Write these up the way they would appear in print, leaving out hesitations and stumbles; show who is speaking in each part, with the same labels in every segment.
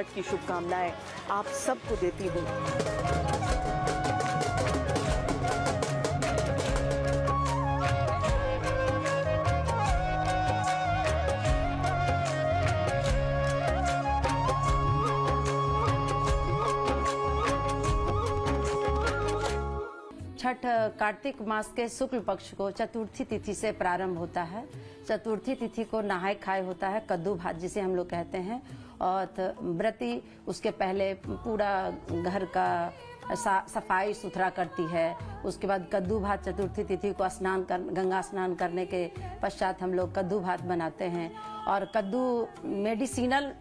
Speaker 1: छठ की शुभकामनाएं आप सबको देती हूँ।
Speaker 2: छठ कार्तिक मास के शुक्ल पक्ष को चतुर्थी तिथि से प्रारंभ होता है। चतुर्थी तिथि को नहाय खाए होता है, कद्दू भात जिसे हम लोग कहते हैं। और व्रती उसके पहले पूरा घर का सफाई सुथरा करती है। उसके बाद कद्दू भात चतुर्थी तिथि को गंगा स्नान करने के पश्चात हम लोग कद्दू भात बनाते हैं। और कद्दू मेडिसिनल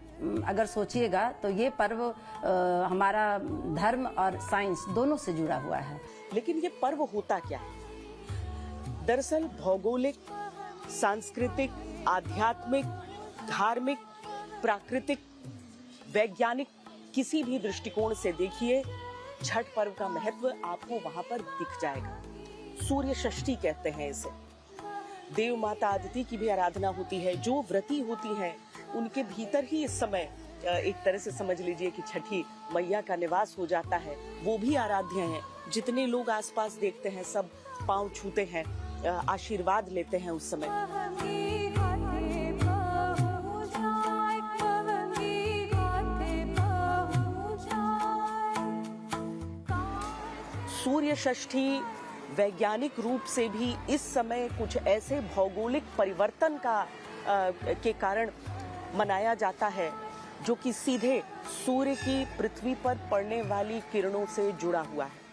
Speaker 2: अगर सोचिएगा तो ये पर्व हमारा धर्म और साइंस दोनों से जुड़ा हुआ है।
Speaker 1: लेकिन ये पर्व होता क्या है? दरअसल भौगोलिक, सांस्कृतिक, आध्यात्मिक, धार्मिक, प्राकृतिक, वैज्ञानिक किसी भी दृष्टिकोण से देखिए, छठ पर्व का महत्व आपको वहां पर दिख जाएगा। सूर्य षष्ठी कहते हैं इसे। देव माता आदिति की भी आराधना होती है। जो व्रती होती है उनके भीतर ही इस समय एक तरह से समझ लीजिए कि छठी मैया का निवास हो जाता है। वो भी आराध्य हैं। जितने लोग आसपास देखते हैं सब पांव छूते हैं, आशीर्वाद लेते हैं उस समय। सूर्य षष्ठी वैज्ञानिक रूप से भी इस समय कुछ ऐसे भौगोलिक परिवर्तन के कारण मनाया जाता है जो कि सीधे सूर्य की पृथ्वी पर पड़ने वाली किरणों से जुड़ा हुआ है।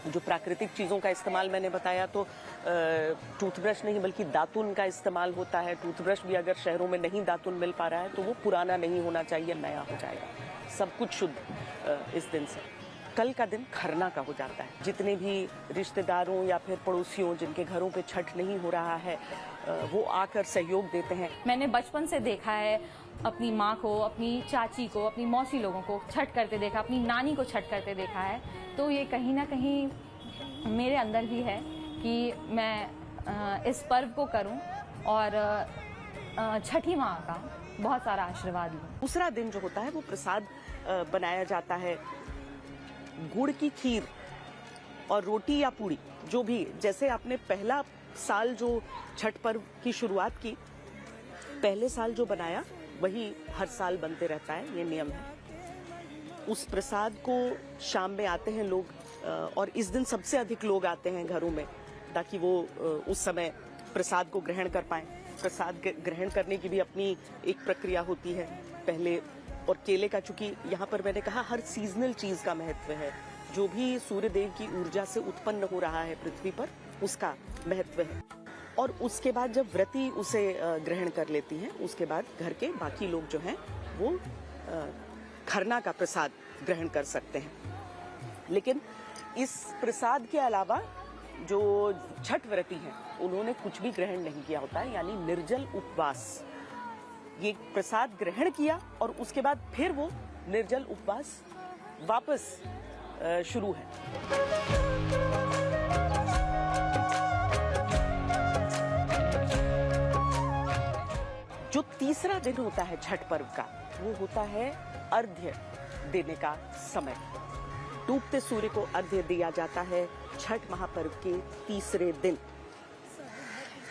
Speaker 1: जो प्राकृतिक चीज़ों का इस्तेमाल मैंने बताया, तो टूथब्रश नहीं बल्कि दातुन का इस्तेमाल होता है। टूथब्रश भी अगर शहरों में नहीं दातुन मिल पा रहा है तो वो पुराना नहीं होना चाहिए, नया हो जाएगा। सब कुछ शुद्ध इस दिन से। कल का दिन खरना का हो जाता है। जितने भी रिश्तेदारों या फिर पड़ोसियों जिनके घरों पे छठ नहीं हो रहा है वो आकर सहयोग देते हैं।
Speaker 3: मैंने बचपन से देखा है, अपनी माँ को, अपनी चाची को, अपनी मौसी लोगों को छठ करते देखा, अपनी नानी को छठ करते देखा है। तो ये कहीं ना कहीं मेरे अंदर भी है कि मैं इस पर्व को करूं और छठी माँ का बहुत सारा आशीर्वाद लूं।
Speaker 1: दूसरा दिन जो होता है वो प्रसाद बनाया जाता है। गुड़ की खीर और रोटी या पूड़ी, जो भी, जैसे आपने पहला साल जो छठ पर्व की शुरुआत की, पहले साल जो बनाया वही हर साल बनते रहता है, ये नियम है। उस प्रसाद को शाम में आते हैं लोग, और इस दिन सबसे अधिक लोग आते हैं घरों में ताकि वो उस समय प्रसाद को ग्रहण कर पाएं। प्रसाद ग्रहण करने की भी अपनी एक प्रक्रिया होती है पहले। और केले का, चूंकि यहाँ पर मैंने कहा हर सीजनल चीज का महत्व है। जो भी सूर्य देव की ऊर्जा से उत्पन्न हो रहा है पृथ्वी पर, उसका महत्व है। और उसके बाद जब व्रती उसे ग्रहण कर लेती हैं, उसके बाद घर के बाकी लोग जो हैं वो खरना का प्रसाद ग्रहण कर सकते हैं। लेकिन इस प्रसाद के अलावा जो छठ व्रती हैं उन्होंने कुछ भी ग्रहण नहीं किया होता है, यानी निर्जल उपवास। ये प्रसाद ग्रहण किया और उसके बाद फिर वो निर्जल उपवास वापस शुरू है। जो तीसरा दिन होता है छठ पर्व का, वो होता है अर्घ्य देने का समय। डूबते सूर्य को अर्घ्य दिया जाता है छठ महापर्व के तीसरे दिन।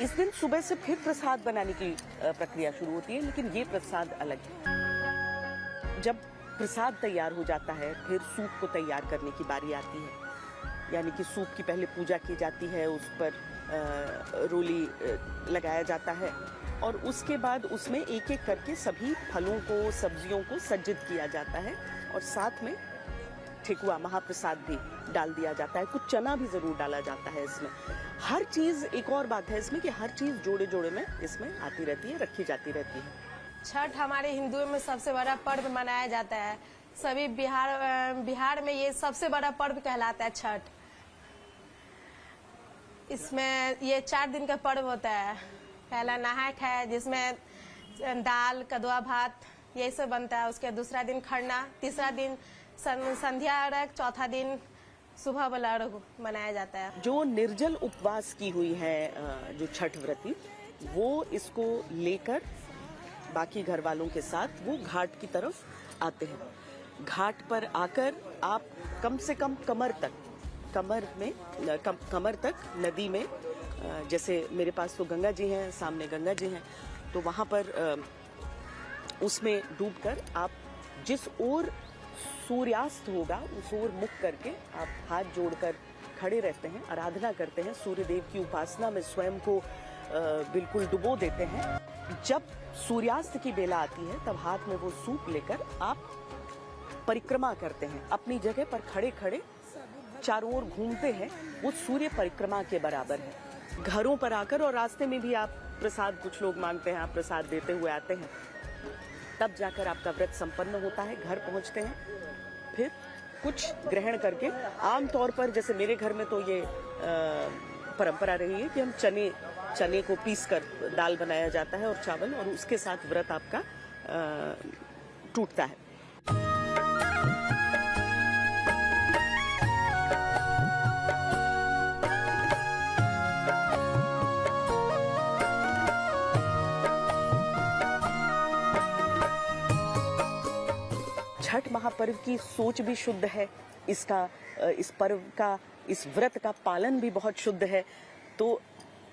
Speaker 1: इस दिन सुबह से फिर प्रसाद बनाने की प्रक्रिया शुरू होती है, लेकिन ये प्रसाद अलग है। जब प्रसाद तैयार हो जाता है, फिर सूप को तैयार करने की बारी आती है। यानी कि सूप की पहले पूजा की जाती है, उस पर रोली लगाया जाता है और उसके बाद उसमें एक एक करके सभी फलों को, सब्जियों को सज्जित किया जाता है और साथ में ठेकुआ, महाप्रसाद भी डाल दिया जाता है। कुछ चना भी जरूर डाला जाता है इसमें। हर चीज, एक और बात है इसमें कि हर चीज जोड़े जोड़े में इसमें आती रहती है, रखी जाती रहती है।
Speaker 4: छठ हमारे हिंदुओं में सबसे बड़ा पर्व मनाया जाता है। सभी बिहार में ये सबसे बड़ा पर्व कहलाता है छठ। इसमें ये 4 दिन का पर्व होता है। पहला नहाय खाए, जिसमें दाल, कदुआ भात यही सब बनता है। उसके दूसरा दिन खरना, तीसरा दिन संध्या अर्घ, चौथा दिन सुबह वाला अर्घ मनाया जाता है।
Speaker 1: जो निर्जल उपवास की हुई है जो छठ व्रती, वो इसको लेकर बाकी घर वालों के साथ वो घाट की तरफ आते हैं। घाट पर आकर आप कम से कम कमर तक नदी में, जैसे मेरे पास तो गंगा जी हैं, सामने गंगा जी हैं, तो वहां पर उसमें डूबकर आप जिस ओर सूर्यास्त होगा उस ओर मुख करके आप हाथ जोड़कर खड़े रहते हैं, आराधना करते हैं, सूर्य देव की उपासना में स्वयं को बिल्कुल डुबो देते हैं। जब सूर्यास्त की बेला आती है तब हाथ में वो सूप लेकर आप परिक्रमा करते हैं, अपनी जगह पर खड़े खड़े चारों ओर घूमते हैं, वो सूर्य परिक्रमा के बराबर है। घरों पर आकर और रास्ते में भी आप प्रसाद, कुछ लोग मांगते हैं, आप प्रसाद देते हुए आते हैं, तब जाकर आपका व्रत संपन्न होता है। घर पहुंचते हैं, फिर कुछ ग्रहण करके, आमतौर पर जैसे मेरे घर में तो ये परंपरा रही है कि हम चने को पीसकर दाल बनाया जाता है और चावल, और उसके साथ व्रत आपका टूटता है। छठ महापर्व की सोच भी शुद्ध है, इस पर्व का, इस व्रत का पालन भी बहुत शुद्ध है। तो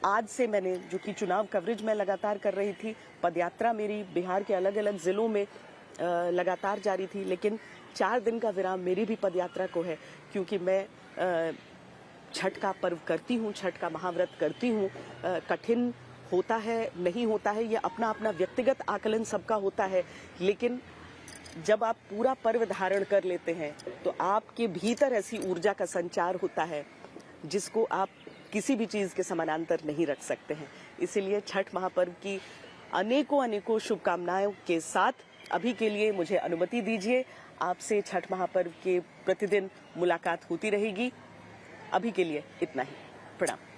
Speaker 1: आज से मैंने, जो कि चुनाव कवरेज मैं लगातार कर रही थी, पदयात्रा मेरी बिहार के अलग अलग जिलों में लगातार जारी थी, लेकिन 4 दिन का विराम मेरी भी पदयात्रा को है, क्योंकि मैं छठ का पर्व करती हूँ, छठ का महाव्रत करती हूँ। कठिन होता है, नहीं होता है, ये अपना अपना व्यक्तिगत आकलन सबका होता है, लेकिन जब आप पूरा पर्व धारण कर लेते हैं तो आपके भीतर ऐसी ऊर्जा का संचार होता है जिसको आप किसी भी चीज के समानांतर नहीं रख सकते हैं। इसीलिए छठ महापर्व की अनेकों शुभकामनाओं के साथ अभी के लिए मुझे अनुमति दीजिए। आपसे छठ महापर्व के प्रतिदिन मुलाकात होती रहेगी। अभी के लिए इतना ही। प्रणाम।